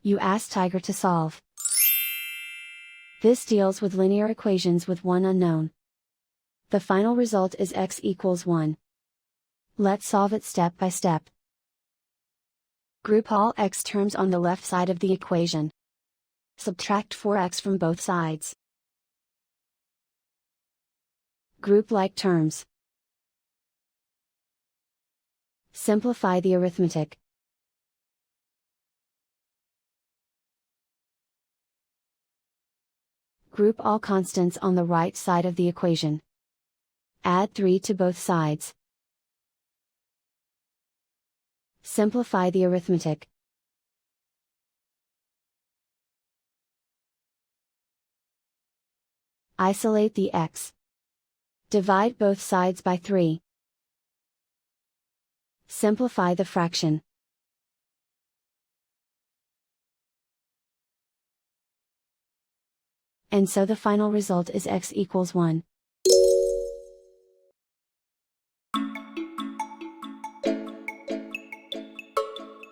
You ask Tiger to solve. This deals with linear equations with one unknown. The final result is x equals 1. Let's solve it step by step. Group all x terms on the left side of the equation. Subtract 4x from both sides. Group like terms. Simplify the arithmetic. Group all constants on the right side of the equation. Add 3 to both sides. Simplify the arithmetic. Isolate the x. Divide both sides by 3. Simplify the fraction. And so the final result is x equals 1.